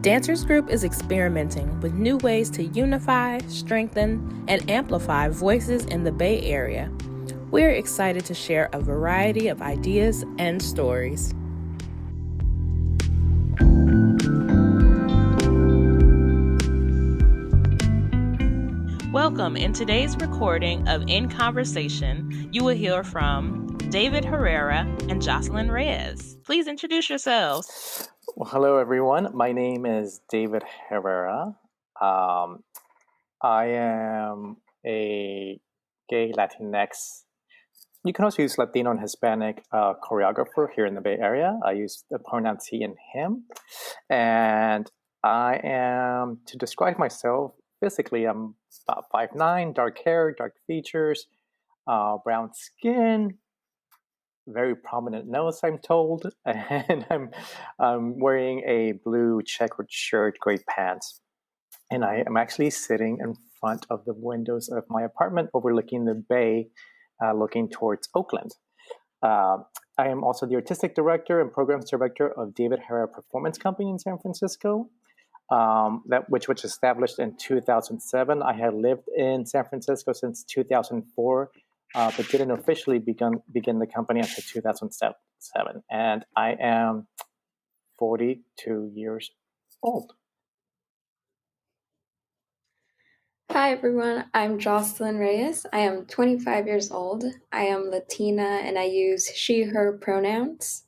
Dancers Group is experimenting with new ways to unify, strengthen, and amplify voices in the Bay Area. We're excited to share a variety of ideas and stories. Welcome. In today's recording of In Conversation, you will hear from David Herrera and Jocelyn Reyes. Please introduce yourselves. Well, hello, everyone. My name is David Herrera. I am a gay Latinx. You can also use Latino and Hispanic choreographer here in the Bay Area. I use the pronouns he and him. And I am, to describe myself, physically, I'm about 5'9", dark hair, dark features, brown skin, very prominent nose, I'm told, and I'm wearing a blue checkered shirt, gray pants, and I am actually sitting in front of the windows of my apartment overlooking the bay, looking towards Oakland. I am also the artistic director and programs director of David Herrera Performance Company in San Francisco, which was established in 2007. I had lived in San Francisco since 2004. But didn't officially begin the company until 2007. And I am 42 years old. Hi, everyone. I'm Jocelyn Reyes. I am 25 years old. I am Latina and I use she, her pronouns.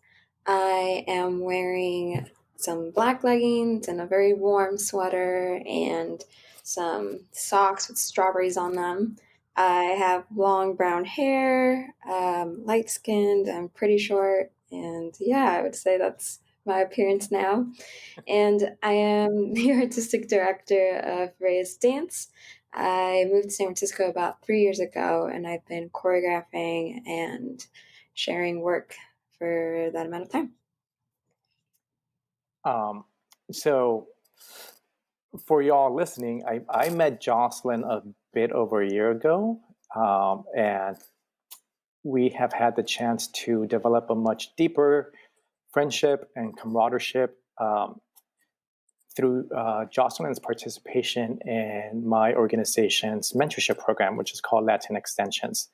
I am wearing some black leggings and a very warm sweater and some socks with strawberries on them. I have long brown hair, light-skinned, I'm pretty short, and yeah, I would say that's my appearance now. And I am the artistic director of Reyes Dance. I moved to San Francisco about 3 years ago, and I've been choreographing and sharing work for that amount of time. So for y'all listening, I met Jocelyn a bit over a year ago, and we have had the chance to develop a much deeper friendship and camaraderie through Jocelyn's participation in my organization's mentorship program, which is called Latin Extensions,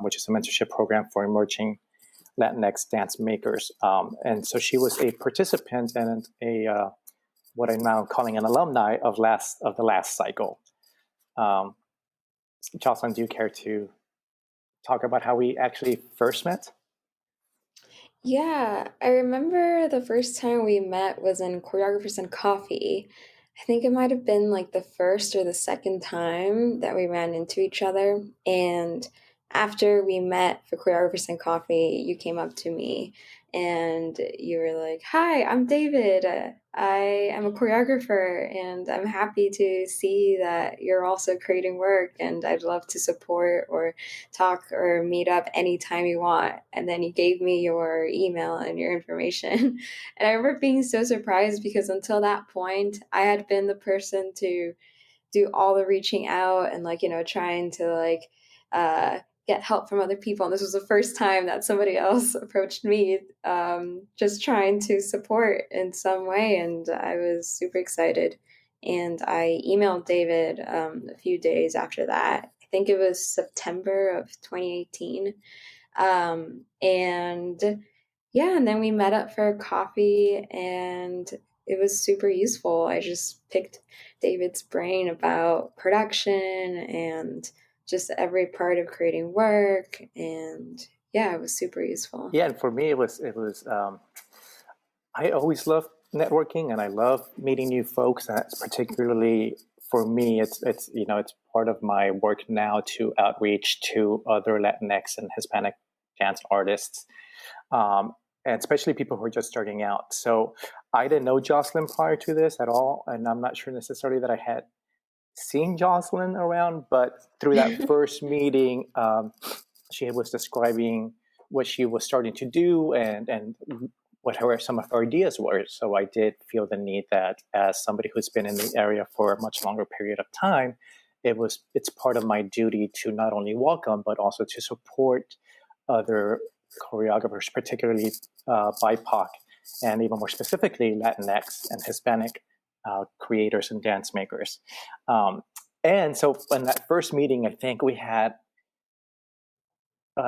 which is a mentorship program for emerging Latinx dance makers. And so she was a participant and a what I'm now calling an alumni of the last cycle. Jocelyn, do you care to talk about how we actually first met? Yeah, I remember the first time we met was in Choreographers and Coffee. I think it might have been like the first or the second time that we ran into each other. And after we met for Choreographers and Coffee, you came up to me and you were like, "Hi, I'm David. I am a choreographer and I'm happy to see that you're also creating work and I'd love to support or talk or meet up anytime you want." And then you gave me your email and your information. And I remember being so surprised because until that point, I had been the person to do all the reaching out and trying to get help from other people. And this was the first time that somebody else approached me, just trying to support in some way. And I was super excited. And I emailed David a few days after that. I think it was September of 2018. And then we met up for coffee and it was super useful. I just picked David's brain about production and just every part of creating work, and yeah, it was super useful. Yeah, and for me, it was. I always love networking, and I love meeting new folks. And particularly for me, it's part of my work now to outreach to other Latinx and Hispanic dance artists, and especially people who are just starting out. So I didn't know Jocelyn prior to this at all, and I'm not sure necessarily that I had seen Jocelyn around, but through that first meeting, she was describing what she was starting to do and what some of her ideas were. So I did feel the need that as somebody who's been in the area for a much longer period of time, it's part of my duty to not only welcome, but also to support other choreographers, particularly BIPOC, and even more specifically Latinx and Hispanic creators and dance makers. And so in that first meeting, I think we had,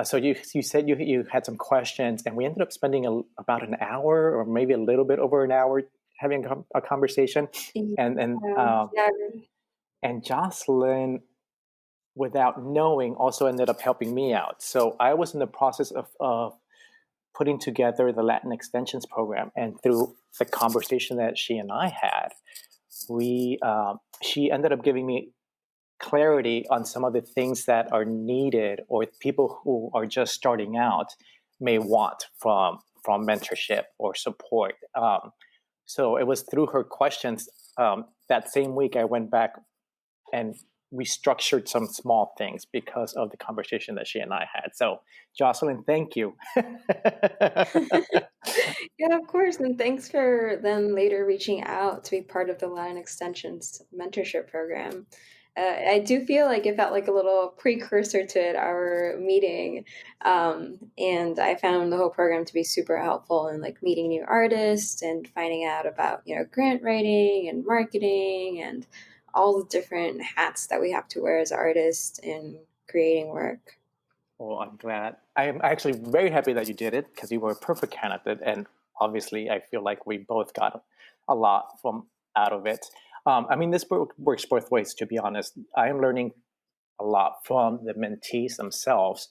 so you said you had some questions, and we ended up spending about an hour or maybe a little bit over an hour having a conversation. Yeah, And yeah, and Jocelyn, without knowing, also ended up helping me out. So I was in the process of putting together the Latin Extensions program, and through the conversation that she and I had, we she ended up giving me clarity on some of the things that are needed or people who are just starting out may want from mentorship or support. So it was through her questions that same week I went back and restructured some small things because of the conversation that she and I had. So, Jocelyn, thank you. yeah, of course. And thanks for then later reaching out to be part of the Latin Extensions mentorship program. I do feel like it felt like a little precursor to it, our meeting. And I found the whole program to be super helpful in like meeting new artists and finding out about, grant writing and marketing and all the different hats that we have to wear as artists in creating work. Well, I'm glad. I am actually very happy that you did it because you were a perfect candidate, and obviously, I feel like we both got a lot from out of it. I mean, this works both ways. To be honest, I am learning a lot from the mentees themselves.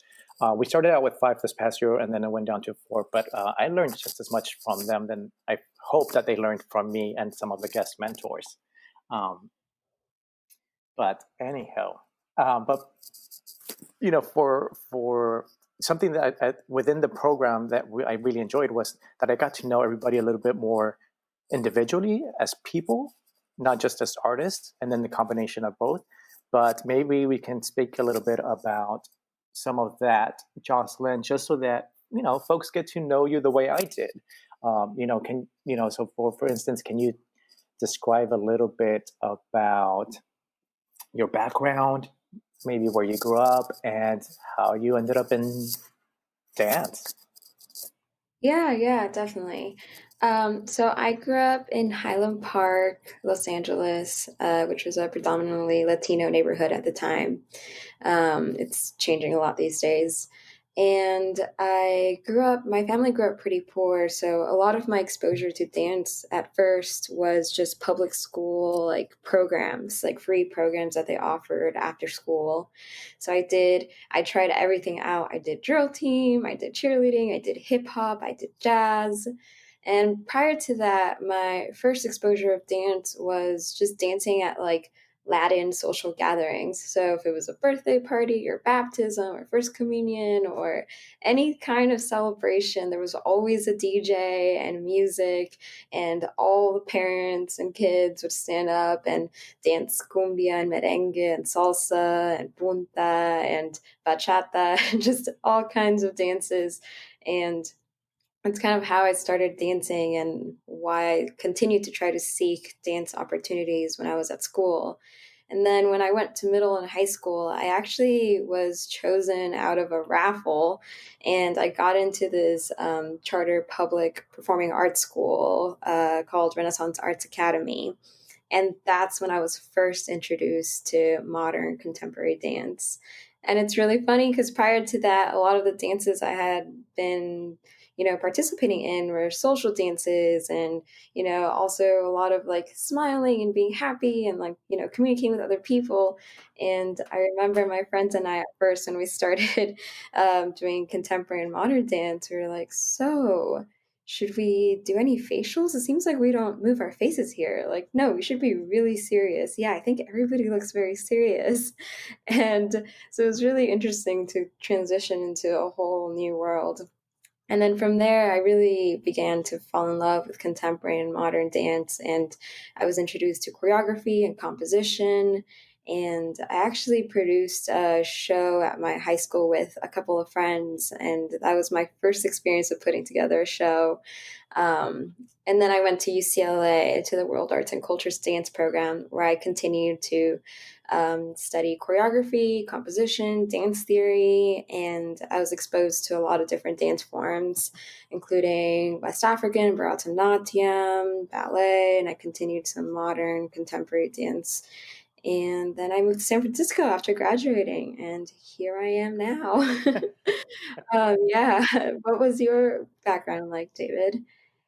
We started out with 5 this past year, and then it went down to 4. But I learned just as much from them than I hope that they learned from me and some of the guest mentors. Um, but anyhow, but for something that within the program that I really enjoyed was that I got to know everybody a little bit more individually as people, not just as artists, and then the combination of both. But maybe we can speak a little bit about some of that, Jocelyn, just so that folks get to know you the way I did. So for instance, can you describe a little bit about your background, maybe where you grew up, and how you ended up in dance? Yeah, definitely. So I grew up in Highland Park, Los Angeles, which was a predominantly Latino neighborhood at the time. It's changing a lot these days. And my family grew up pretty poor. So a lot of my exposure to dance at first was just public school, like programs, like free programs that they offered after school. So I tried everything out. I did drill team, I did cheerleading, I did hip hop, I did jazz. And prior to that, my first exposure of dance was just dancing at like Latin social gatherings. So if it was a birthday party or baptism or first communion or any kind of celebration, there was always a DJ and music, and all the parents and kids would stand up and dance cumbia and merengue and salsa and punta and bachata and just all kinds of dances. And that's kind of how I started dancing and why I continued to try to seek dance opportunities when I was at school. And then when I went to middle and high school, I actually was chosen out of a raffle, and I got into this charter public performing arts school called Renaissance Arts Academy. And that's when I was first introduced to modern contemporary dance. And it's really funny because prior to that, a lot of the dances I had been, participating in were social dances and, also a lot of like smiling and being happy and like, communicating with other people. And I remember my friends and I at first, when we started doing contemporary and modern dance, we were like, so should we do any facials? It seems like we don't move our faces here. Like, no, we should be really serious. Yeah, I think everybody looks very serious. And so it was really interesting to transition into a whole new world. And then from there, I really began to fall in love with contemporary and modern dance. And I was introduced to choreography and composition. And I actually produced a show at my high school with a couple of friends, and that was my first experience of putting together a show. Um, and then I went to UCLA to the World Arts and Cultures Dance program, where I continued to study choreography, composition, dance theory, and I was exposed to a lot of different dance forms, including West African, Bharatanatyam, ballet, and I continued some modern contemporary dance. And then I moved to San Francisco after graduating, and here I am now. Yeah. What was your background like, David?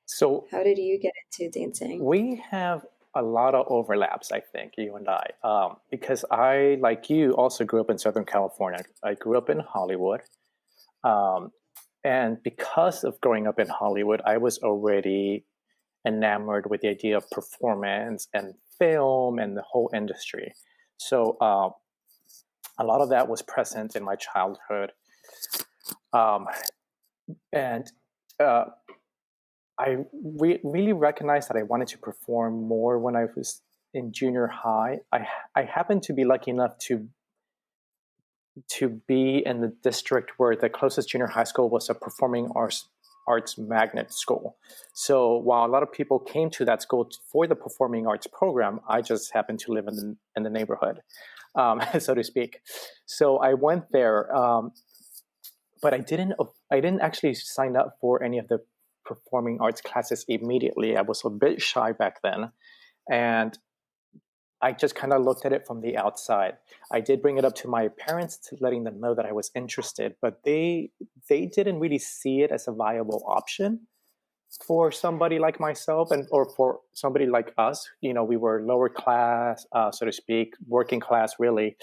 So How did you get into dancing? we have a lot of overlaps, I think, you and I, because I, like you, also grew up in Southern California. I grew up in Hollywood. Um, and because of growing up in Hollywood, I was already enamored with the idea of performance and film and the whole industry. So a lot of that was present in my childhood. And uh, really recognized that I wanted to perform more when I was in junior high. I happened to be lucky enough to be in the district where the closest junior high school was a performing arts magnet school. So while a lot of people came to that school for the performing arts program, I just happened to live in the neighborhood, so to speak. So I went there, but I didn't actually sign up for any of the performing arts classes immediately. I was a bit shy back then, and I just kind of looked at it from the outside. I did bring it up to my parents, to letting them know that I was interested, but they didn't really see it as a viable option for somebody like myself, and or for somebody like us. You know, we were lower class, so to speak, working class, really,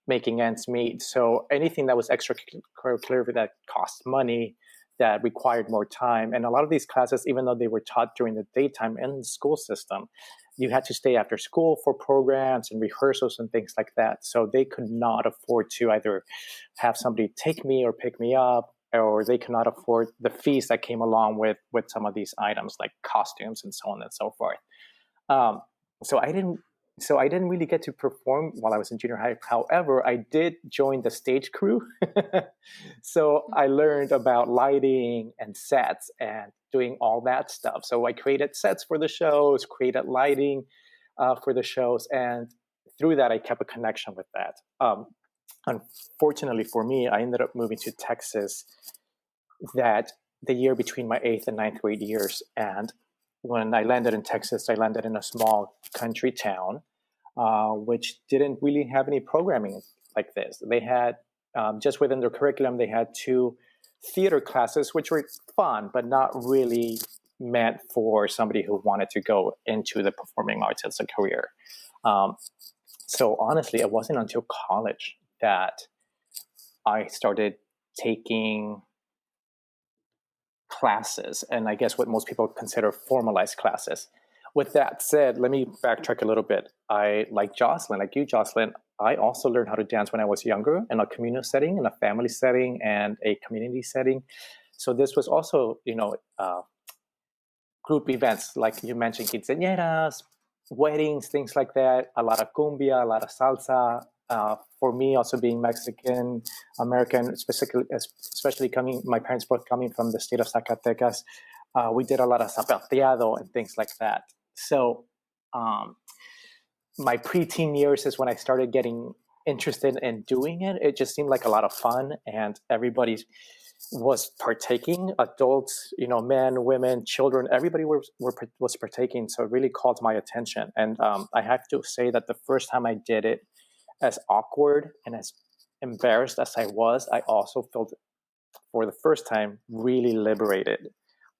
making ends meet. So anything that was extracurricular that cost money, that required more time, and a lot of these classes, even though they were taught during the daytime in the school system, you had to stay after school for programs and rehearsals and things like that. So they could not afford to either have somebody take me or pick me up, or they could not afford the fees that came along with some of these items like costumes and so on and so forth. Um, so I didn't so I didn't really get to perform while I was in junior high. However, I did join the stage crew. So I learned about lighting and sets and doing all that stuff. So I created sets for the shows, created lighting for the shows, and through that, I kept a connection with that. Unfortunately for me, I ended up moving to Texas that the year between my 8th and 9th grade years. And when I landed in Texas, I landed in a small country town, which didn't really have any programming like this. They had, just within their curriculum, they had 2 theater classes, which were fun, but not really meant for somebody who wanted to go into the performing arts as a career. So honestly, it wasn't until college that I started taking classes, and I guess what most people consider formalized classes. With that said, let me backtrack a little bit. Like you, Jocelyn, I also learned how to dance when I was younger in a communal setting, in a family setting, and a community setting. So this was also, group events, like you mentioned, quinceañeras, weddings, things like that. A lot of cumbia, a lot of salsa. For me, also being Mexican American, especially coming, my parents both coming from the state of Zacatecas, we did a lot of zapateado and things like that. So, my preteen years is when I started getting interested in doing it. It just seemed like a lot of fun, and everybody was partaking. Adults, men, women, children, everybody was partaking. So it really called my attention. And I have to say that the first time I did it, as awkward and as embarrassed as I was, I also felt, for the first time, really liberated.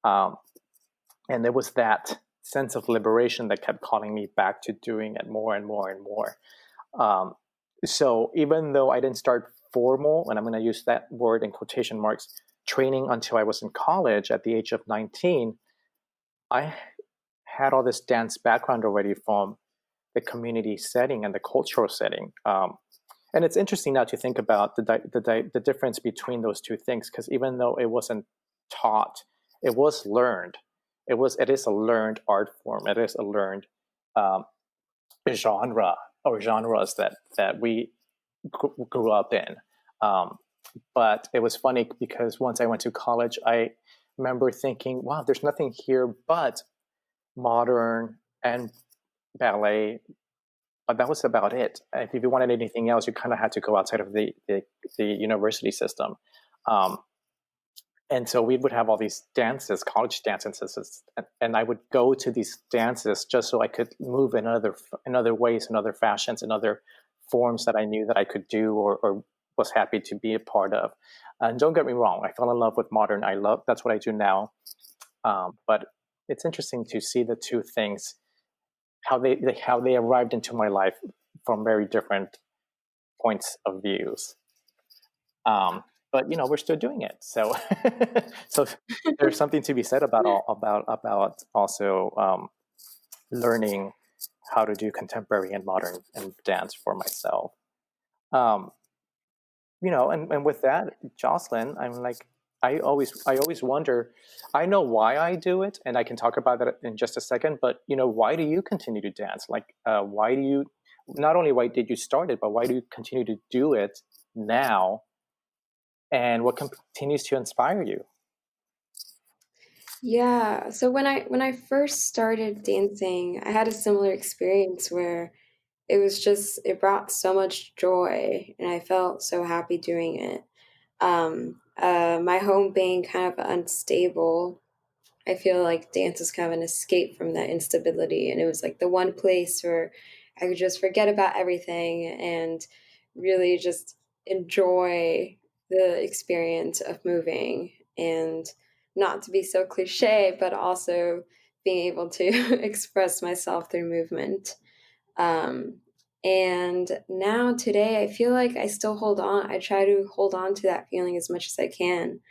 And there was that sense of liberation that kept calling me back to doing it more and more and more. So even though I didn't start formal, and I'm going to use that word in quotation marks, training until I was in college at the age of 19, I had all this dance background already from the community setting and the cultural setting. And it's interesting now to think about the difference between those two things, because even though it wasn't taught, it was learned. It is a learned art form. It is a learned genre or genres that we grew up in. Um, but it was funny because once I went to college, I remember thinking, wow, there's nothing here but modern and ballet, but that was about it. If you wanted anything else, you kind of had to go outside of the university system. Um, and so we would have all these dances, college dances, and I would go to these dances just so I could move in other ways, in other fashions, in other forms that I knew that I could do or was happy to be a part of. And don't get me wrong, I fell in love with modern. That's what I do now. But it's interesting to see the two things, how they arrived into my life from very different points of views. But we're still doing it, so so there's something to be said about also learning how to do contemporary and modern and dance for myself. um, and with that, Jocelyn, I'm like, I always wonder. I know why I do it, and I can talk about that in just a second. But why do you continue to dance? Like, why do you? Not only why did you start it, but why do you continue to do it now? And what continues to inspire you? Yeah, so when I first started dancing, I had a similar experience where it brought so much joy and I felt so happy doing it. My home being kind of unstable, I feel like dance is kind of an escape from that instability. And it was like the one place where I could just forget about everything and really just enjoy the experience of moving and not to be so cliche, but also being able to express myself through movement. Um, and now today, I feel like I still hold on. I try to hold on to that feeling as much as I can,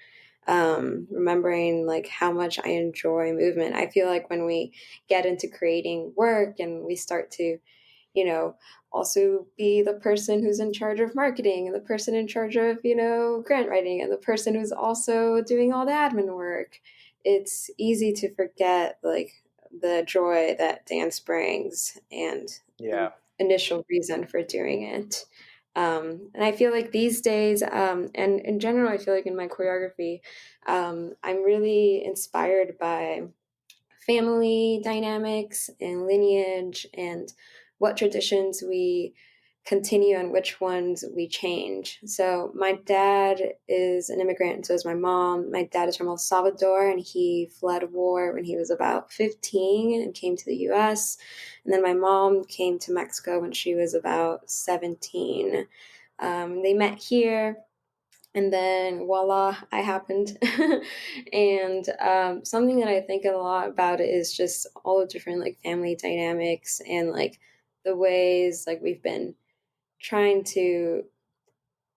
remembering like how much I enjoy movement. I feel like when we get into creating work and we start to, you know, also be the person who's in charge of marketing and the person in charge of, grant writing and the person who's also doing all the admin work, it's easy to forget like the joy that dance brings and the Yeah. initial reason for doing it. And I feel like these days, and in general, I feel like in my choreography, I'm really inspired by family dynamics and lineage and what traditions we continue and which ones we change. So my dad is an immigrant, and so is my mom. My dad is from El Salvador, and he fled war when he was about 15 and came to the US. And then my mom came to Mexico when she was about 17. They met here, and then voila, I happened. And something that I think a lot about is just all the different like family dynamics and like the ways like we've been trying to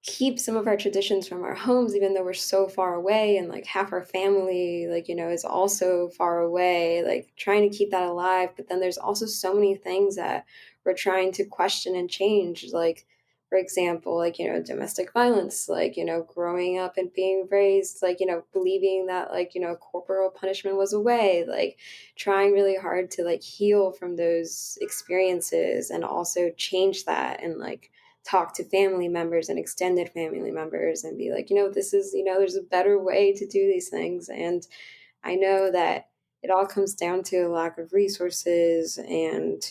keep some of our traditions from our homes even though we're so far away, and like half our family like is also far away, like trying to keep that alive. But then there's also so many things that we're trying to question and change, like for example, like domestic violence, like growing up and being raised like believing that like corporal punishment was a way, like trying really hard to like heal from those experiences and also change that and like talk to family members and extended family members and be like, this is, there's a better way to do these things. And I know that it all comes down to a lack of resources and,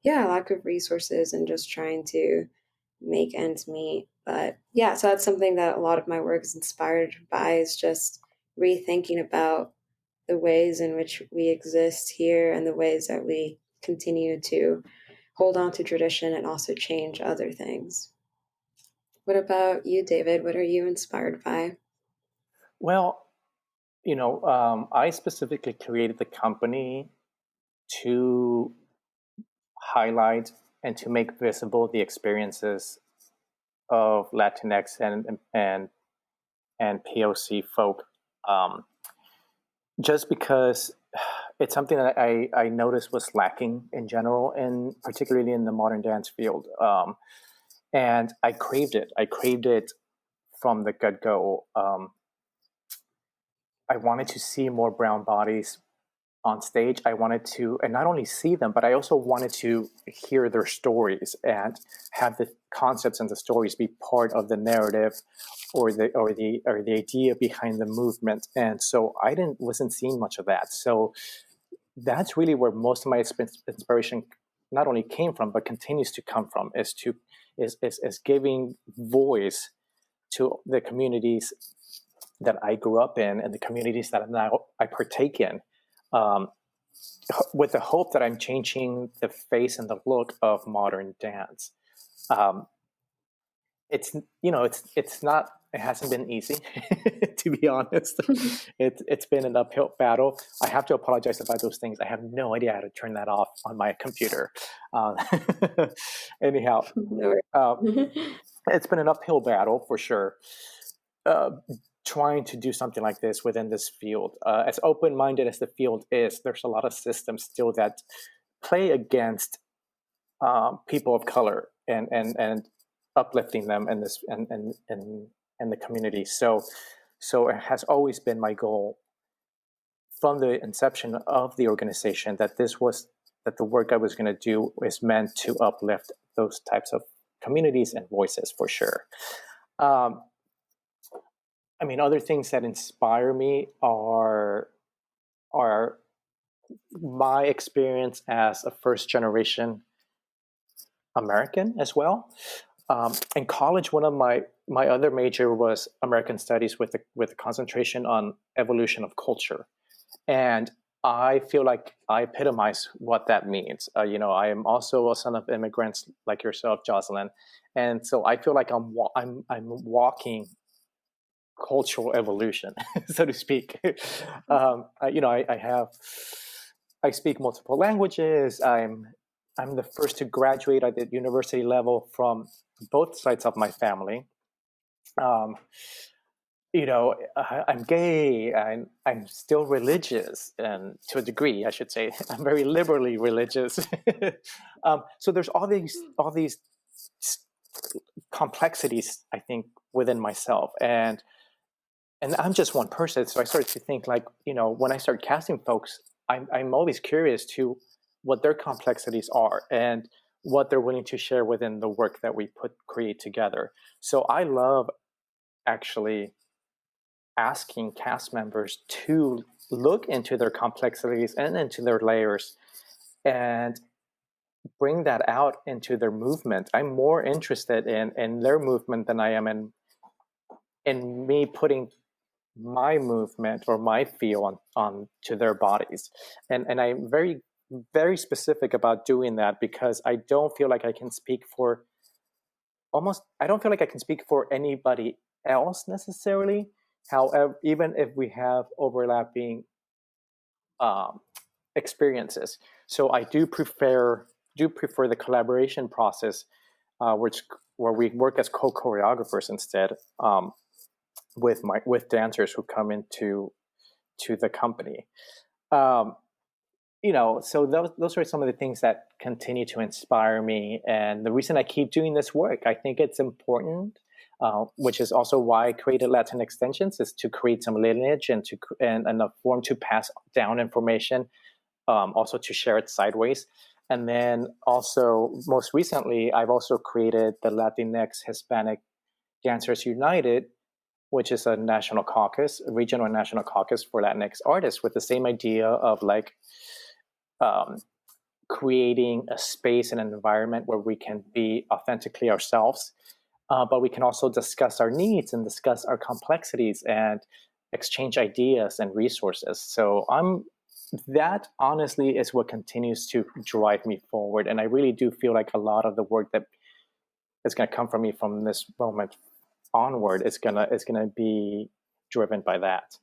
lack of resources and just trying to make ends meet. But yeah, so that's something that a lot of my work is inspired by, is just rethinking about the ways in which we exist here and the ways that we continue to hold on to tradition and also change other things. What about you, David? What are you inspired by? Well, I specifically created the company to highlight and to make visible the experiences of Latinx and POC folk. Um, just because it's something that I noticed was lacking in general, and particularly in the modern dance field. And I craved it. I craved it from the get go. I wanted to see more brown bodies on stage, I wanted to, and not only see them, but I also wanted to hear their stories and have the concepts and the stories be part of the narrative or the idea behind the movement. And so I wasn't seeing much of that. So that's really where most of my inspiration not only came from, but continues to come from, is giving voice to the communities that I grew up in and the communities that I partake in, with the hope that I'm changing the face and the look of modern dance. It's not, it hasn't been easy to be honest. It's been an uphill battle. I have to apologize about those things. I have no idea how to turn that off on my computer. Anyhow, it's been an uphill battle for sure. Trying to do something like this within this field, as open-minded as the field is, there's a lot of systems still that play against people of color and uplifting them in this and the community. So it has always been my goal from the inception of the organization that the work I was going to do is meant to uplift those types of communities and voices for sure. I mean, other things that inspire me are my experience as a first generation American as well. In college, one of my other major was American Studies with a concentration on evolution of culture, and I feel like I epitomize what that means. I am also a son of immigrants like yourself, Jocelyn, and so I feel like I'm walking cultural evolution, so to speak. I speak multiple languages. I'm the first to graduate at the university level from both sides of my family. I'm gay. I'm still religious, and to a degree, I should say, I'm very liberally religious. So there's all these complexities, I think, within myself, and I'm just one person. So I started to think, like, when I start casting folks, I'm always curious to what their complexities are and what they're willing to share within the work that we create together. So I love actually asking cast members to look into their complexities and into their layers and bring that out into their movement. I'm more interested in their movement than I am in me putting my movement or my feel on to their bodies. And I'm very, very specific about doing that because I don't feel like I can speak for anybody else necessarily. However, even if we have overlapping experiences, so I do prefer the collaboration process, where we work as co-choreographers instead, with dancers who come into the company. So those are some of the things that continue to inspire me, and the reason I keep doing this work. I think it's important, which is also why I created Latin Extensions, is to create some lineage and a form to pass down information, also to share it sideways. And then also, most recently, I've also created the Latinx Hispanic Dancers United, which is a regional and national caucus for Latinx artists, with the same idea of creating a space and an environment where we can be authentically ourselves, but we can also discuss our needs and discuss our complexities and exchange ideas and resources. So that honestly is what continues to drive me forward. And I really do feel like a lot of the work that is going to come from me from this moment onward is gonna be driven by that.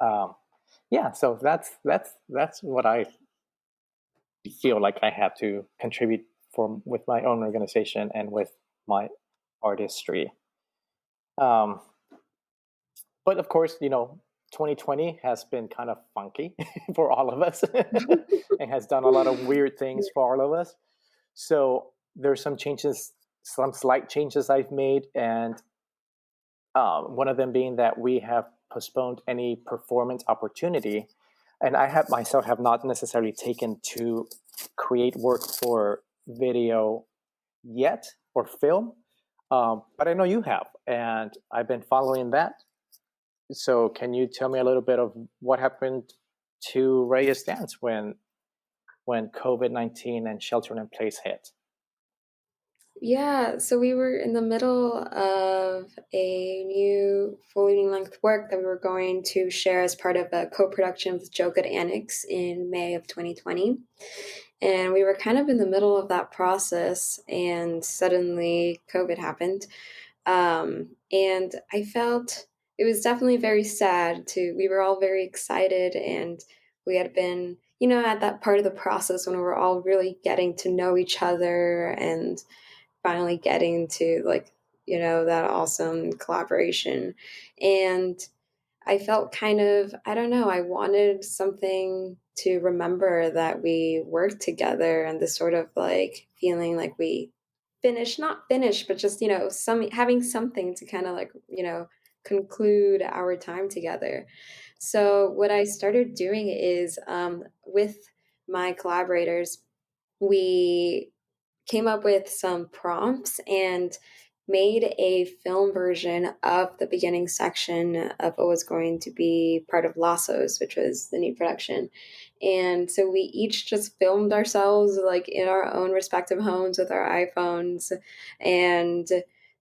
So that's what I feel like I have to contribute with my own organization and with my artistry. But of course, 2020 has been kind of funky for all of us. It has done a lot of weird things for all of us. So there's some slight changes I've made, and one of them being that we have postponed any performance opportunity and I have myself have not necessarily taken to create work for video yet or film, but I know you have, and I've been following that. So can you tell me a little bit of what happened to Reyes Dance when COVID-19 and shelter in place hit? Yeah, so we were in the middle of a new full length work that we were going to share as part of a co-production with Joe Good Annex in May of 2020. And we were kind of in the middle of that process, and suddenly COVID happened. And I felt it was definitely very sad to, we were all very excited, and we had been, at that part of the process when we were all really getting to know each other and finally getting to that awesome collaboration. And I felt kind of, I don't know, I wanted something to remember that we worked together, and this sort of like feeling like we finished, not finished, but just, some having something to kind of conclude our time together. So what I started doing is, with my collaborators, we came up with some prompts and made a film version of the beginning section of what was going to be part of Lassos, which was the new production. And so we each just filmed ourselves like in our own respective homes with our iPhones, and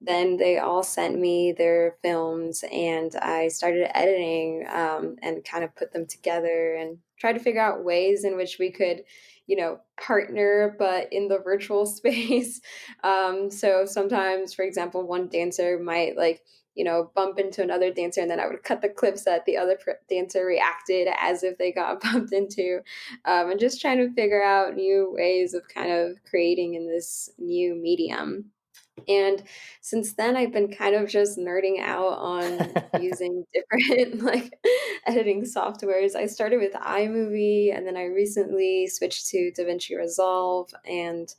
then they all sent me their films, and I started editing, and kind of put them together and tried to figure out ways in which we could partner, but in the virtual space. So sometimes, for example, one dancer might bump into another dancer, and then I would cut the clips that the other dancer reacted as if they got bumped into, and just trying to figure out new ways of kind of creating in this new medium. And since then, I've been kind of just nerding out on using different editing softwares. I started with iMovie, and then I recently switched to DaVinci Resolve, and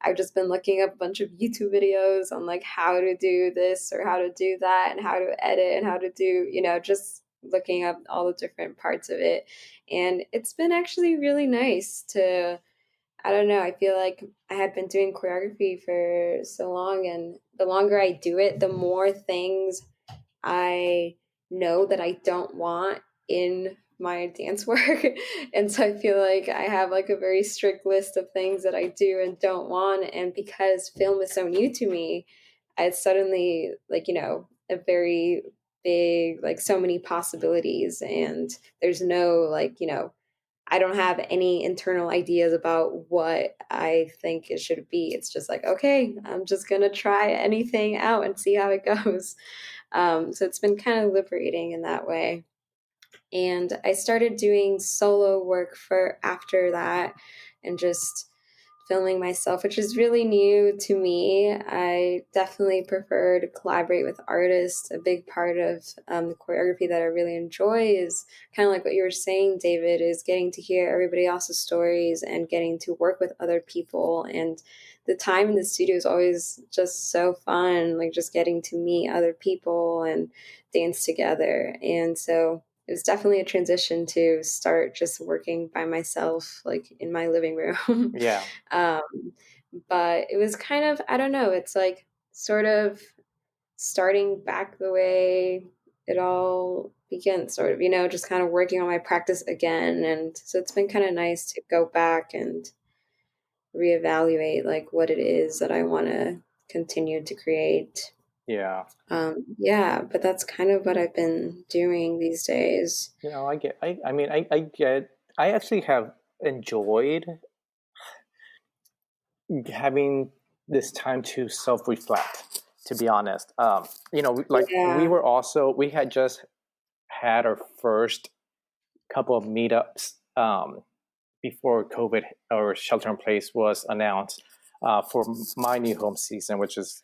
I've just been looking up a bunch of YouTube videos on like how to do this or how to do that and how to edit and how to do, just looking up all the different parts of it. And it's been actually really nice to, I don't know. I feel like I had been doing choreography for so long, and the longer I do it, the more things I know that I don't want in my dance work. And so I feel like I have like a very strict list of things that I do and don't want. And because film is so new to me, it's suddenly a very big, like so many possibilities. And there's no I don't have any internal ideas about what I think it should be. It's just like, okay, I'm just going to try anything out and see how it goes. So it's been kind of liberating in that way. And I started doing solo work for after that, and just filming myself, which is really new to me. I definitely prefer to collaborate with artists. A big part of the choreography that I really enjoy is kind of like what you were saying, David, is getting to hear everybody else's stories and getting to work with other people. And the time in the studio is always just so fun, like just getting to meet other people and dance together. And so it was definitely a transition to start just working by myself, like in my living room. Yeah. um, but it was kind of, I don't know, it's like sort of starting back the way it all began, sort of, just kind of working on my practice again. And so it's been kind of nice to go back and reevaluate like what it is that I want to continue to create. Yeah. Yeah, but that's kind of what I've been doing these days. I actually have enjoyed having this time to self-reflect, to be honest. Yeah. We had just had our first couple of meetups before COVID or shelter in place was announced for my new home season, which was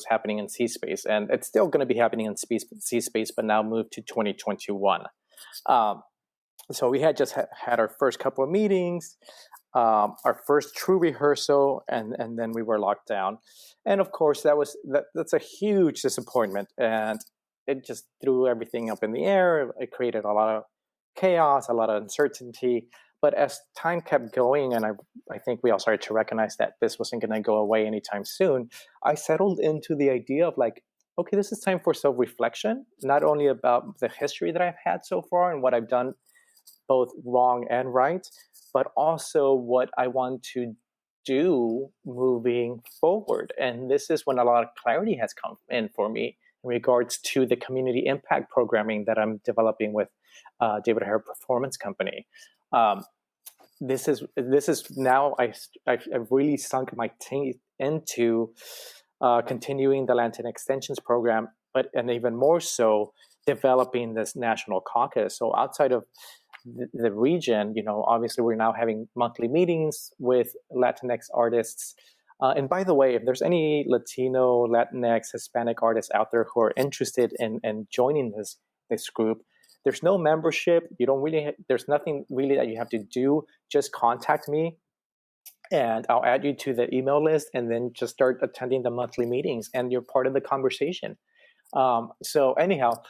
happening in C Space, and it's still going to be happening in C Space, but now moved to 2021. So we had just had our first couple of meetings, our first true rehearsal, and then we were locked down. And of course, that's a huge disappointment, and it just threw everything up in the air. It created a lot of chaos, a lot of uncertainty. But as time kept going, and I think we all started to recognize that this wasn't going to go away anytime soon, I settled into the idea of like, okay, this is time for self-reflection, not only about the history that I've had so far and what I've done both wrong and right, but also what I want to do moving forward. And this is when a lot of clarity has come in for me in regards to the community impact programming that I'm developing with David Herrera Performance Company. This is now I've really sunk my teeth into continuing the Latin Extensions program, and even more so developing this national caucus. So outside of the region, obviously we're now having monthly meetings with Latinx artists. And by the way, if there's any Latino, Latinx, Hispanic artists out there who are interested in joining this group, there's no membership. There's nothing really that you have to do. Just contact me and I'll add you to the email list, and then just start attending the monthly meetings, and you're part of the conversation. So anyhow,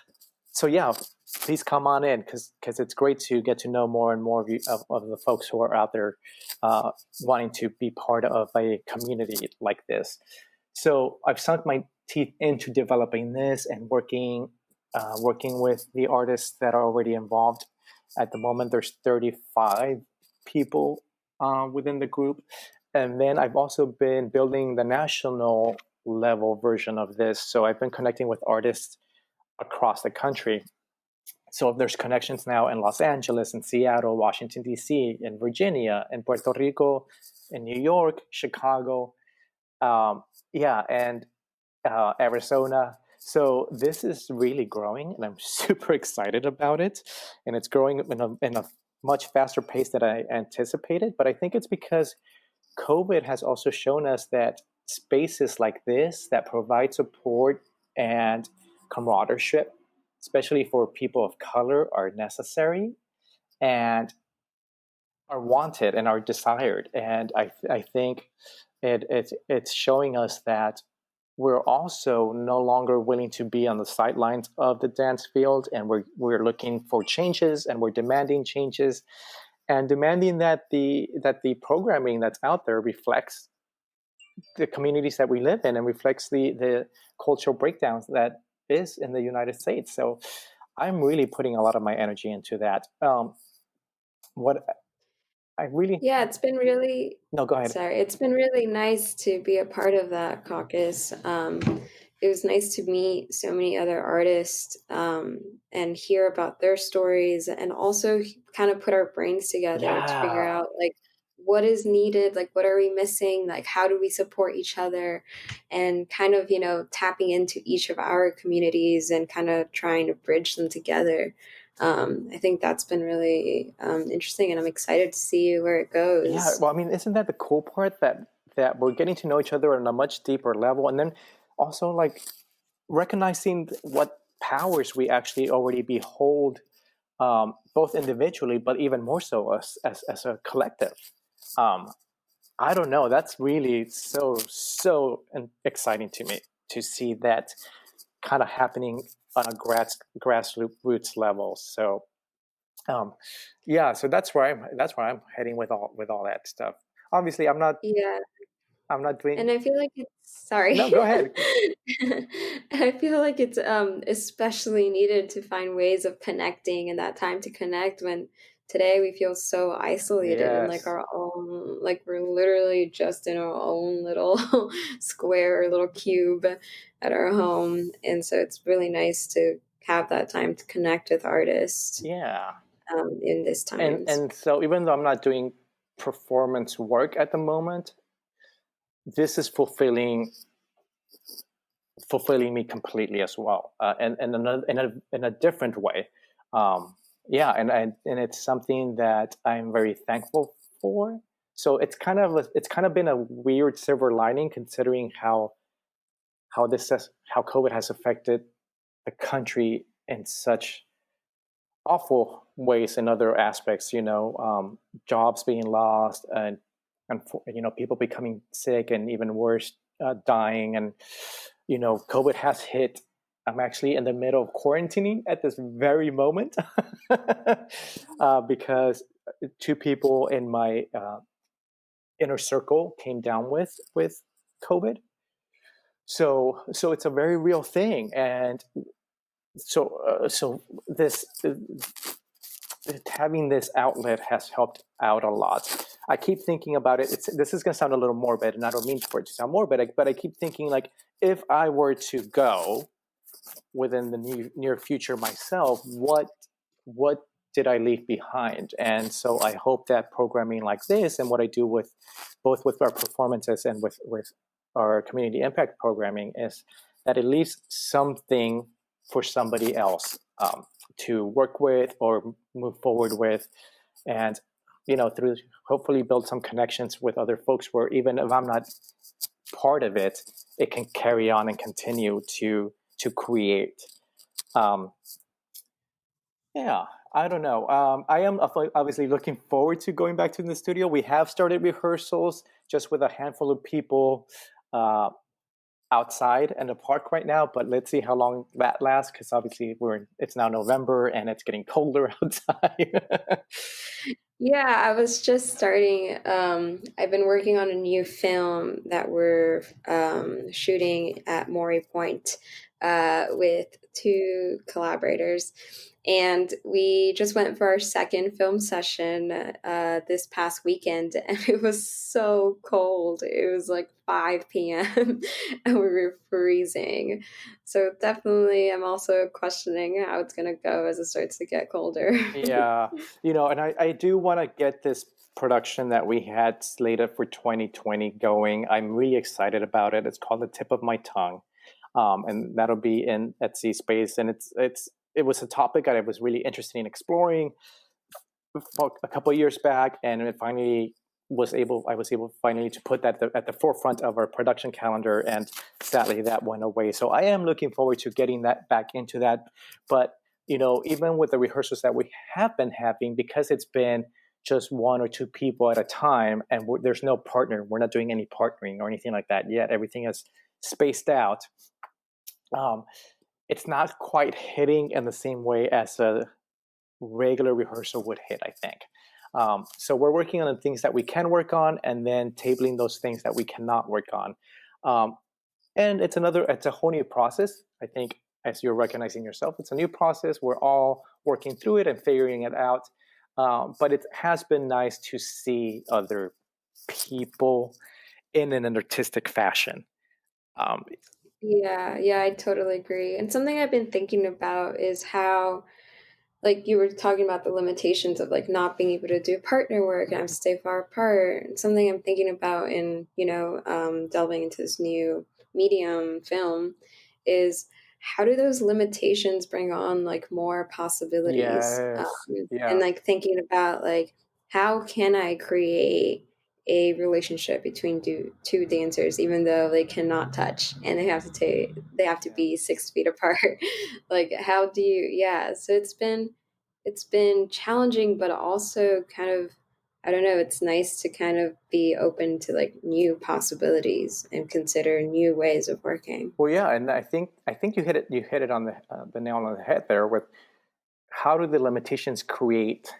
so yeah, please come on in, because it's great to get to know more and more of you of the folks who are out there wanting to be part of a community like this. So I've sunk my teeth into developing this and working with the artists that are already involved. At the moment, there's 35 people within the group. And then I've also been building the national level version of this. So I've been connecting with artists across the country. So there's connections now in Los Angeles, in Seattle, Washington, D.C., in Virginia, in Puerto Rico, in New York, Chicago, and Arizona. So this is really growing, and I'm super excited about it. And it's growing in a much faster pace than I anticipated. But I think it's because COVID has also shown us that spaces like this that provide support and camaraderie, especially for people of color, are necessary and are wanted and are desired. And I think it's showing us that we're also no longer willing to be on the sidelines of the dance field, and we're looking for changes, and we're demanding changes, and demanding that the programming that's out there reflects the communities that we live in and reflects the cultural breakdowns that is in the United States. So I'm really putting a lot of my energy into that. What I really Yeah, it's been really No, go ahead. sorry, it's been really nice to be a part of that caucus. It was nice to meet so many other artists and hear about their stories, and also kind of put our brains together to figure Yeah. out like what is needed, like what are we missing, like how do we support each other, and kind of, tapping into each of our communities and kind of trying to bridge them together. I think that's been really interesting, and I'm excited to see where it Yeah, goes. well, I mean, isn't that the cool part, that we're getting to know each other on a much deeper level, and then also like recognizing what powers we actually already behold, both individually, but even more so as a collective. Um, I don't know. That's really so exciting to me to see that kind of happening on a grassroots level. So um, yeah, so that's where I'm heading with all that stuff. Obviously, Yeah. I'm not And doing. I feel like it's sorry. No, go ahead. I feel like it's especially needed to find ways of connecting and that time to connect when today we feel so isolated in like Yes. our own, like we're literally just in our own little square or little cube at our home. And so it's really nice to have that time to connect with artists Yeah. in this and times. and so even though I'm not doing performance work at the moment, this is fulfilling me completely as well, and in a different way. Um, yeah, and it's something that I'm very thankful for. So it's kind of been a weird silver lining, considering how COVID has affected the country in such awful ways in other aspects. Jobs being lost, and people becoming sick, and even worse, dying. And COVID has hit I'm actually in the middle of quarantining at this very moment because two people in my inner circle came down with COVID. So it's a very real thing, and so this having this outlet has helped out a lot. I keep thinking about it. This is going to sound a little morbid, and I don't mean for it to sound morbid, but I keep thinking, like, if I were to go within the near future myself, what did I leave behind? And so I hope that programming like this, and what I do with both with our performances and with our community impact programming, is that it leaves something for somebody else to work with or move forward with, and through hopefully build some connections with other folks where even if I'm not part of it, it can carry on and continue to create. Yeah, I don't know. I am obviously looking forward to going back to the studio. We have started rehearsals just with a handful of people outside in the park right now, but let's see how long that lasts, because obviously it's now November and it's getting colder outside. Yeah, I was just starting. I've been working on a new film that we're shooting at Maury Point with two collaborators. And we just went for our second film session this past weekend, and it was so cold. It was like 5 p.m. and we were freezing. So definitely, I'm also questioning how it's going to go as it starts to get colder. Yeah, and I do want to get this production that we had slated for 2020 going. I'm really excited about it. It's called The Tip of My Tongue, and that'll be in at Sea Space. And it was a topic that I was really interested in exploring a couple of years back, and it finally I was able finally to put that at the forefront of our production calendar, and sadly that went away. So I am looking forward to getting that back into that. But even with the rehearsals that we have been having, because it's been just one or two people at a time, and there's no partner, we're not doing any partnering or anything like that yet. Everything is spaced out. It's not quite hitting in the same way as a regular rehearsal would hit, I think. So we're working on the things that we can work on, and then tabling those things that we cannot work on. And it's a whole new process. I think, as you're recognizing yourself, it's a new process. We're all working through it and figuring it out. But it has been nice to see other people in an artistic fashion. Yeah, I totally agree. And something I've been thinking about is how, like, you were talking about the limitations of like not being able to do partner work and have to stay far apart. And something I'm thinking about in, delving into this new medium film is how do those limitations bring on like more possibilities? Yes. And Yeah. like thinking about like how can I create a relationship between two dancers even though they cannot touch and they have to Yeah. be 6 feet apart. Like how do you, yeah, so it's been challenging but also kind of, I don't know, it's nice to kind of be open to like new possibilities and consider new ways of working. Well, yeah, and I think you hit it on the nail on the head there with how do the limitations create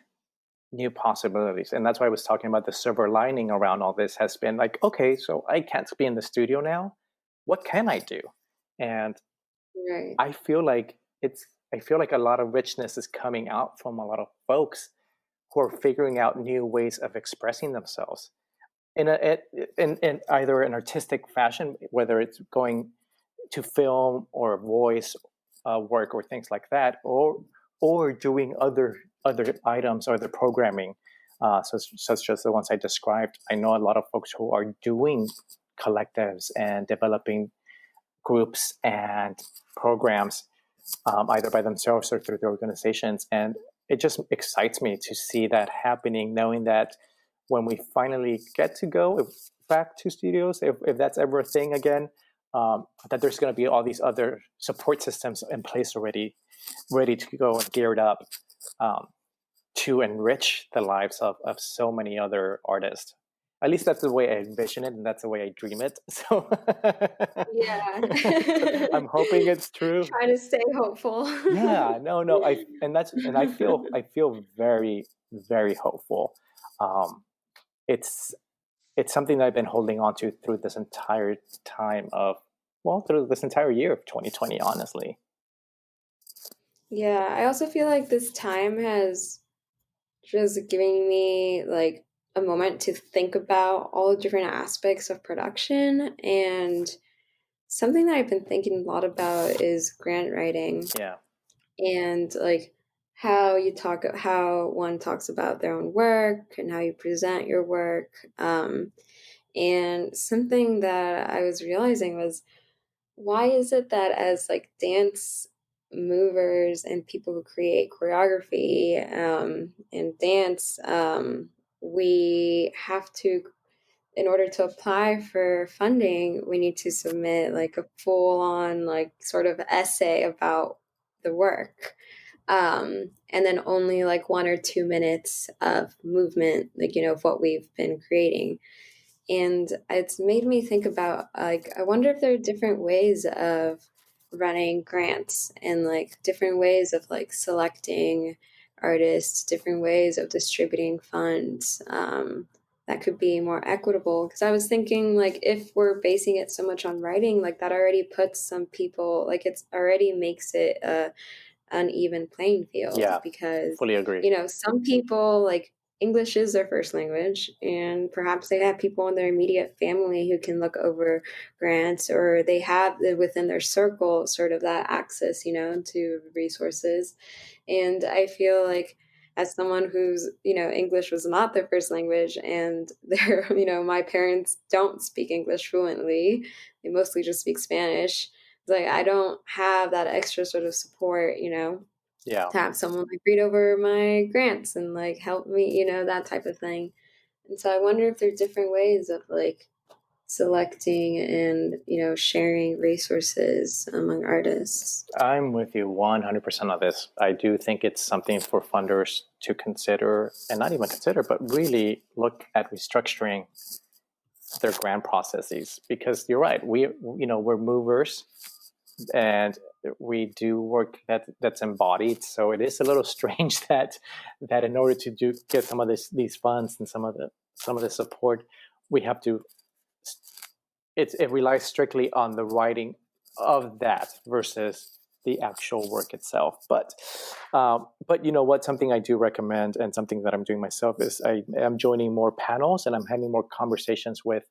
new possibilities. And that's why I was talking about the silver lining around all this has been like, okay, so I can't be in the studio now. What can I do? And Right. I feel like a lot of richness is coming out from a lot of folks who are figuring out new ways of expressing themselves in either an artistic fashion, whether it's going to film or voice work or things like that, or doing other items or the programming, such as the ones I described. I know a lot of folks who are doing collectives and developing groups and programs, either by themselves or through the organizations, and it just excites me to see that happening, knowing that when we finally get to go back to studios, if that's ever a thing again, that there's going to be all these other support systems in place already, ready to go and geared up to enrich the lives of so many other artists. at least that's the way I envision it, and that's the way I dream it. So, so Yeah. I'm hoping it's true. Try to stay hopeful. Yeah, no, I feel very, very hopeful. Um, it's it's something that I've been holding on to through this entire time of, well, through this entire year of 2020, honestly. Yeah, I also feel like this time has just giving me like a moment to think about all the different aspects of production. And something that I've been thinking a lot about is grant writing Yeah, and like how one talks about their own work and how you present your work. And something that I was realizing was, why is it that as like dance movers and people who create choreography and dance, we have to, in order to apply for funding, we need to submit like a full on like sort of essay about the work. And then only like 1 or 2 minutes of movement, like, of what we've been creating. And it's made me think about like, I wonder if there are different ways of running grants and like different ways of like selecting artists, different ways of distributing funds, that could be more equitable. Because I was thinking, like, if we're basing it so much on writing, like that already puts some people, like, it's already makes it a uneven playing field yeah, because, fully agree. some people like English is their first language, and perhaps they have people in their immediate family who can look over grants, or they have within their circle sort of that access, to resources. And I feel like as someone who's, English was not their first language and their, my parents don't speak English fluently, they mostly just speak Spanish. It's like I don't have that extra sort of support, Yeah, to have someone like read over my grants and like help me, that type of thing. And so I wonder if there are different ways of like selecting and, sharing resources among artists. I'm with you 100% on this. I do think it's something for funders to consider, and not even consider, but really look at restructuring their grant processes, because you're right. We're movers, and we do work that's embodied. So it is a little strange that in order to get some of these funds and some of the support, we have to. It relies strictly on the writing of that versus the actual work itself. But you know what? Something I do recommend, and something that I'm doing myself, is I am joining more panels and I'm having more conversations with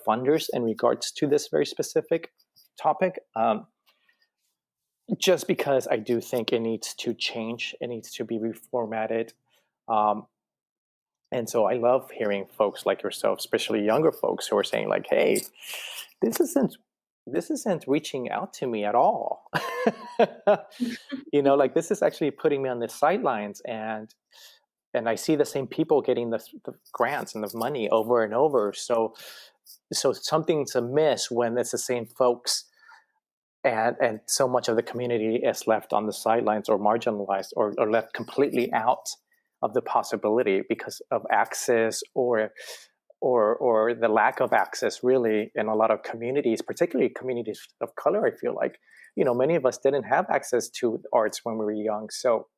funders in regards to this very specific topic. Just because I do think it needs to change, it needs to be reformatted. Um, and so I love hearing folks like yourself, especially younger folks, who are saying like, "Hey, this isn't this isn't reaching out to me at all." Like, this is actually putting me on the sidelines, and I see the same people getting the grants and the money over and over. So something's amiss when it's the same folks, and so much of the community is left on the sidelines, or marginalized, or left completely out of the possibility because of access, or the lack of access, really, in a lot of communities, particularly communities of color. I feel like, many of us didn't have access to arts when we were young. So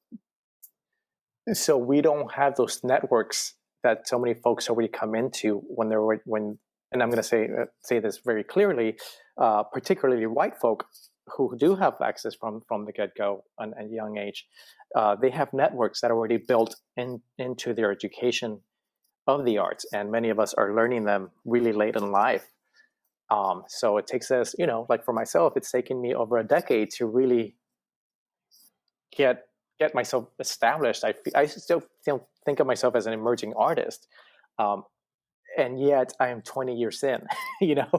we don't have those networks that so many folks already come into when. And I'm going to say this very clearly, particularly white folk who do have access from the get-go and young age. They have networks that are already built into their education of the arts, and many of us are learning them really late in life. So it takes us, like for myself, it's taken me over a decade to really get myself established. I still think of myself as an emerging artist, and yet I am 20 years in. you know.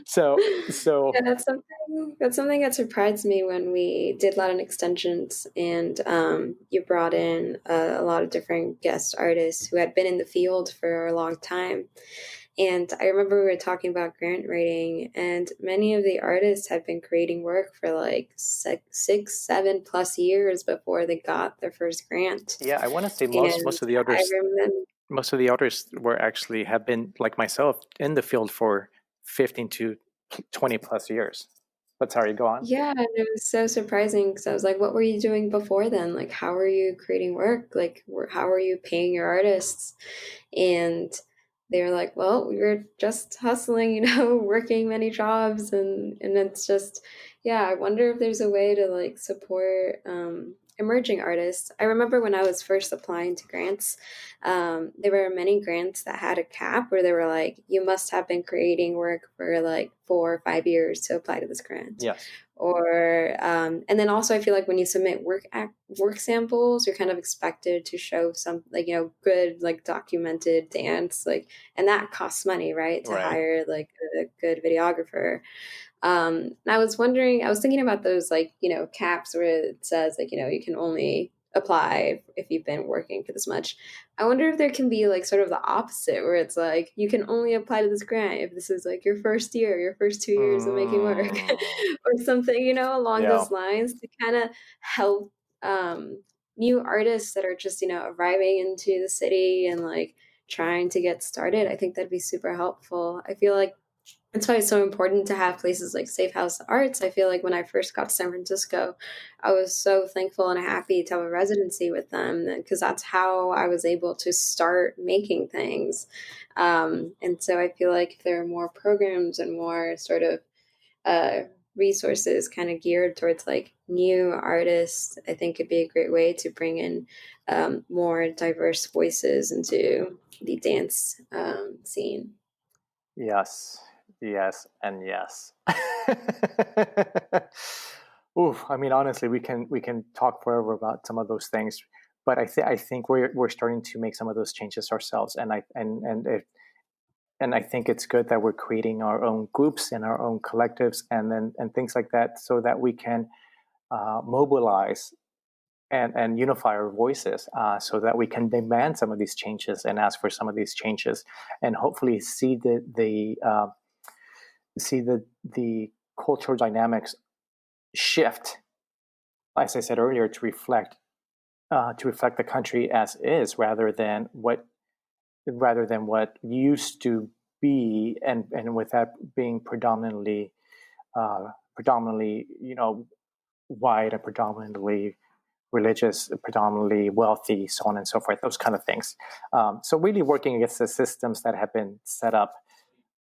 so Yeah, that's something that surprised me when we did Latin extensions, and you brought in a lot of different guest artists who had been in the field for a long time. And I remember we were talking about grant writing, and many of the artists had been creating work for like 6, 7+ years before they got their first grant. yeah, I want to say most And of the I others. remember. most of the artists have been like myself in the field for 15 to 20 plus years. But sorry, go on. Yeah, and it was so surprising because I was like, what were you doing before then? Like, how are you creating work? Like, how are you paying your artists? And they were like, well, we were just hustling, working many jobs. And it's just, yeah, I wonder if there's a way to like support emerging artists. I remember when I was first applying to grants, there were many grants that had a cap where they were like, you must have been creating work for like 4 or 5 years to apply to this grant. Yes. Or and then also I feel like when you submit work samples, you're kind of expected to show some like good like documented dance, like, and that costs money, right, to Right. hire like a good videographer. And I was wondering, I was thinking about those like caps where it says like you can only apply if you've been working for this much. I wonder if there can be like sort of the opposite where it's like you can only apply to this grant if this is like your first year, your first 2 years of making work, or something along Yeah. those lines to kind of help new artists that are just arriving into the city and like trying to get started. I think that'd be super helpful. I feel like that's why it's so important to have places like Safe House Arts. I feel like when I first got to San Francisco, I was so thankful and happy to have a residency with them because that's how I was able to start making things. And so I feel like if there are more programs and more sort of resources kind of geared towards like new artists, I think it'd be a great way to bring in more diverse voices into the dance scene. Yes, yes, and yes. Ooh, I mean, honestly, we can talk forever about some of those things, but I think we're starting to make some of those changes ourselves, and I think it's good that we're creating our own groups and our own collectives, and things like that, so that we can mobilize and unify our voices, so that we can demand some of these changes and ask for some of these changes, and hopefully see the cultural dynamics shift, as I said earlier, to reflect the country as is, rather than what used to be, and with that being predominantly white, and predominantly religious, predominantly wealthy, so on and so forth, those kind of things. So really working against the systems that have been set up,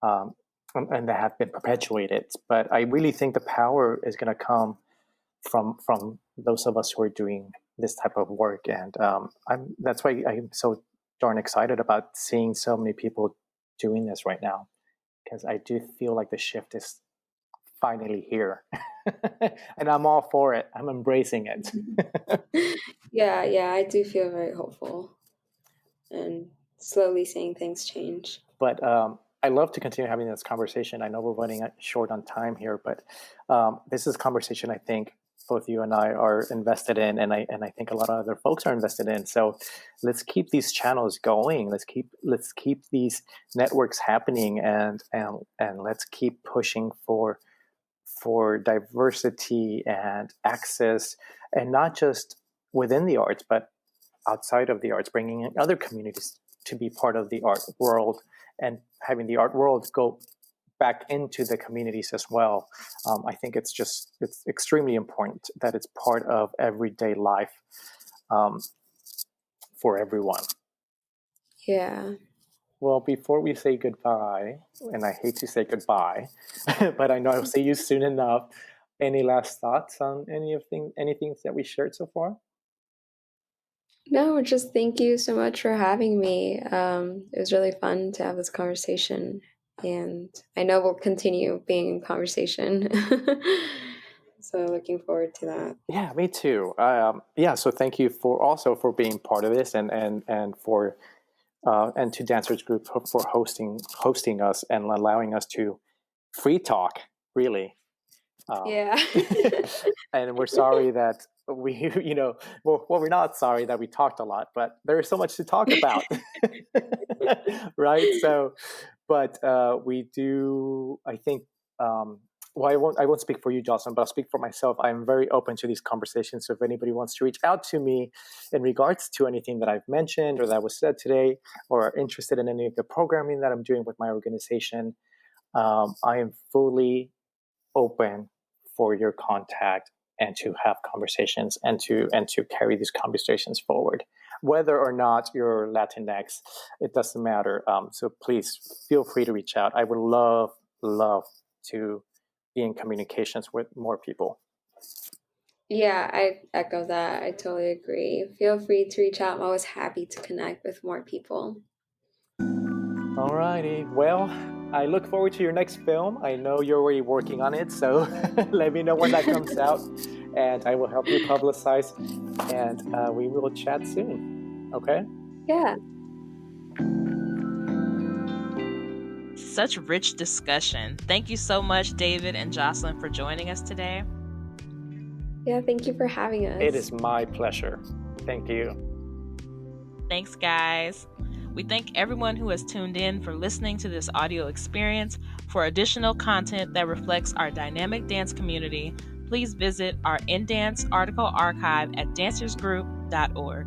um, and that have been perpetuated. But I really think the power is going to come from those of us who are doing this type of work, and that's why I'm so darn excited about seeing so many people doing this right now, because I do feel like the shift is finally here, and I'm all for it. I'm embracing it. Yeah, I do feel very hopeful and slowly seeing things change. But I love to continue having this conversation. I know we're running short on time here, but this is a conversation I think both you and I are invested in, and I think a lot of other folks are invested in. So let's keep these channels going. Let's keep these networks happening, and let's keep pushing for diversity and access, and not just within the arts, but outside of the arts, bringing in other communities to be part of the art world, and having the art world go back into the communities as well. I think it's extremely important that it's part of everyday life, um, for everyone. Yeah. Well, before we say goodbye, and I hate to say goodbye, but I know I'll see you soon enough. Any last thoughts on anything that we shared so far? No, just thank you so much for having me. It was really fun to have this conversation, and I know we'll continue being in conversation. So looking forward to that. Yeah, me too. Yeah, so thank you for being part of this, and to Dancers Group for hosting us and allowing us to free talk, really. Yeah. And we're sorry that we're not sorry that we talked a lot, but there is so much to talk about. Right? So, but we do, I think, well, I won't speak for you, Jocelyn, but I'll speak for myself. I'm very open to these conversations. So if anybody wants to reach out to me in regards to anything that I've mentioned or that was said today, or are interested in any of the programming that I'm doing with my organization, I am fully open for your contact and to have conversations and to carry these conversations forward. Whether or not you're Latinx, it doesn't matter. So please feel free to reach out. I would love to be in communications with more people. Yeah, I echo that. I totally agree. Feel free to reach out. I'm always happy to connect with more people. All righty. Well, I look forward to your next film. I know you're already working on it, so let me know when that comes out, and I will help you publicize, and we will chat soon. Okay? Yeah. Such rich discussion. Thank you so much, David and Jocelyn, for joining us today. Yeah, thank you for having us. It is my pleasure. Thank you. Thanks, guys. We thank everyone who has tuned in for listening to this audio experience. For additional content that reflects our dynamic dance community, please visit our In Dance article archive at dancersgroup.org.